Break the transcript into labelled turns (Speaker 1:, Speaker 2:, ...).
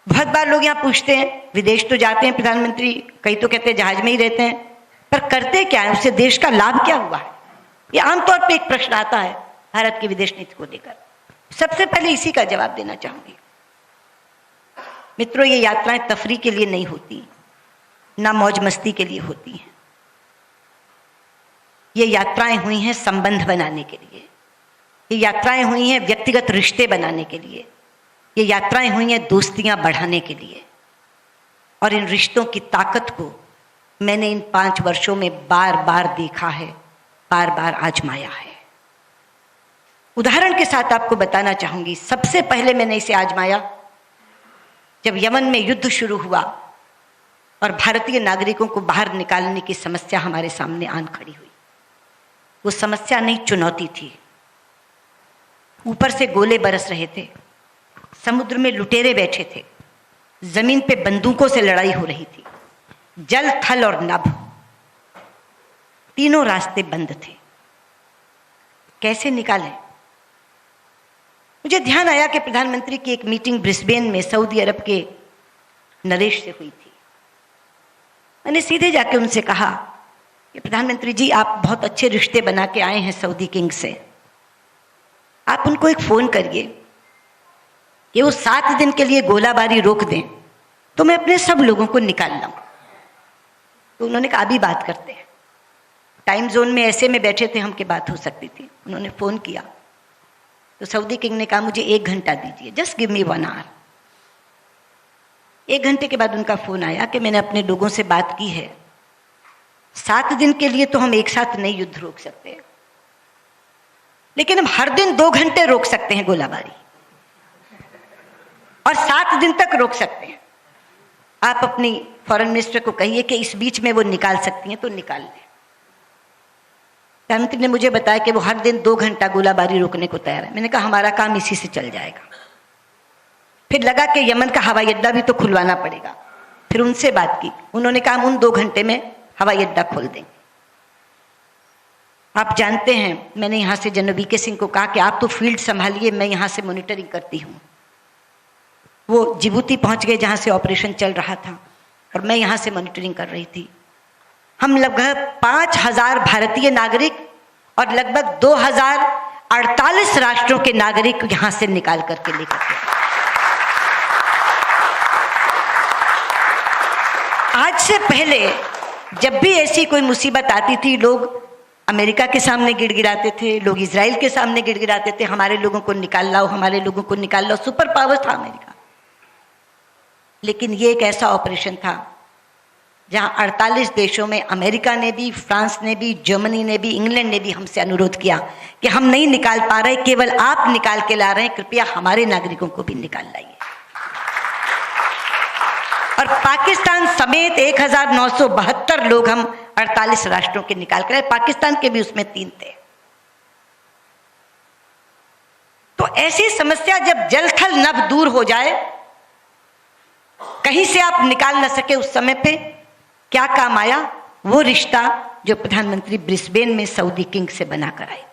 Speaker 1: बहुत बार लोग यहाँ पूछते हैं, विदेश तो जाते हैं प्रधानमंत्री, कई तो कहते हैं जहाज में ही रहते हैं, पर करते क्या है, उससे देश का लाभ क्या हुआ है? ये आमतौर पे एक प्रश्न आता है भारत की विदेश नीति को लेकर। सबसे पहले इसी का जवाब देना चाहूंगी। मित्रों, ये यात्राएं तफरीह के लिए नहीं होती, ना मौज मस्ती के लिए होती हैं। ये यात्राएं हुई हैं संबंध बनाने के लिए, ये यात्राएं हुई हैं व्यक्तिगत रिश्ते बनाने के लिए, ये यात्राएं हुई हैं दोस्तियां बढ़ाने के लिए। और इन रिश्तों की ताकत को मैंने इन 5 वर्षों में बार बार देखा है, बार बार आजमाया है। उदाहरण के साथ आपको बताना चाहूंगी। सबसे पहले मैंने इसे आजमाया जब यमन में युद्ध शुरू हुआ और भारतीय नागरिकों को बाहर निकालने की समस्या हमारे सामने आन खड़ी हुई। वो समस्या नहीं, चुनौती थी। ऊपर से गोले बरस रहे थे, समुद्र में लुटेरे बैठे थे, जमीन पे बंदूकों से लड़ाई हो रही थी, जल थल और नभ, तीनों रास्ते बंद थे। कैसे निकालें? मुझे ध्यान आया कि प्रधानमंत्री की एक मीटिंग ब्रिस्बेन में सऊदी अरब के नरेश से हुई थी। मैंने सीधे जाके उनसे कहा कि प्रधानमंत्री जी, आप बहुत अच्छे रिश्ते बना के आए हैं सऊदी किंग से, आप उनको एक फोन करिए कि वो 7 दिन के लिए गोलाबारी रोक दें तो मैं अपने सब लोगों को निकाल लाऊं। तो उन्होंने कहा अभी बात करते हैं। टाइम जोन में ऐसे में बैठे थे हम कि बात हो सकती थी। उन्होंने फोन किया तो सऊदी किंग ने कहा मुझे 1 घंटा दीजिए, जस्ट गिव मी 1 आवर। 1 घंटे के बाद उनका फोन आया कि मैंने अपने लोगों से बात की है, 7 दिन के लिए तो हम एक साथ नहीं युद्ध रोक सकते, लेकिन हम हर दिन 2 घंटे रोक सकते हैं गोलाबारी, और 7 दिन तक रोक सकते हैं। आप अपनी फॉरेन मिनिस्टर को कहिए कि इस बीच में वो निकाल सकती हैं तो निकाल लें। प्रधानमंत्री ने मुझे बताया कि वो हर दिन 2 घंटा गोलाबारी रोकने को तैयार है। मैंने कहा हमारा काम इसी से चल जाएगा। फिर लगा कि यमन का हवाई अड्डा भी तो खुलवाना पड़ेगा। फिर उनसे बात की, उन्होंने कहा हम उन 2 घंटे में हवाई अड्डा खोल देंगे। आप जानते हैं, मैंने यहाँ से जनरल वीके सिंह को कहा कि आप तो फील्ड संभालिए, मैं यहाँ से मॉनिटरिंग करती हूँ। वो जिबूती पहुँच गए जहाँ से ऑपरेशन चल रहा था, और मैं यहाँ से मॉनिटरिंग कर रही थी। हम लगभग 5000 भारतीय नागरिक और लगभग 2048 राष्ट्रों के नागरिक यहाँ से निकाल करके लेकर गए। आज से पहले जब भी ऐसी कोई मुसीबत आती थी, लोग अमेरिका के सामने गिड़गिड़ाते थे, लोग इजराइल के सामने गिड़गिड़ाते थे, हमारे लोगों को निकाल लाओ, हमारे लोगों को निकाल लाओ। सुपर पावर था अमेरिका। लेकिन ये एक ऐसा ऑपरेशन था जहां 48 देशों में अमेरिका ने भी, फ्रांस ने भी, जर्मनी ने भी, इंग्लैंड ने भी हमसे अनुरोध किया कि हम नहीं निकाल पा रहे, केवल आप निकाल के ला रहे हैं, कृपया हमारे नागरिकों को भी निकाल लाइए। और पाकिस्तान समेत 1972 लोग हम 48 राष्ट्रों के निकाल कर, पाकिस्तान के भी उसमें 3 थे। तो ऐसी समस्या जब जल थल नभ दूर हो जाए, कहीं से आप निकाल न सके, उस समय पे क्या काम आया? वो रिश्ता जो प्रधानमंत्री ब्रिस्बेन में सऊदी किंग से बनाकर आए।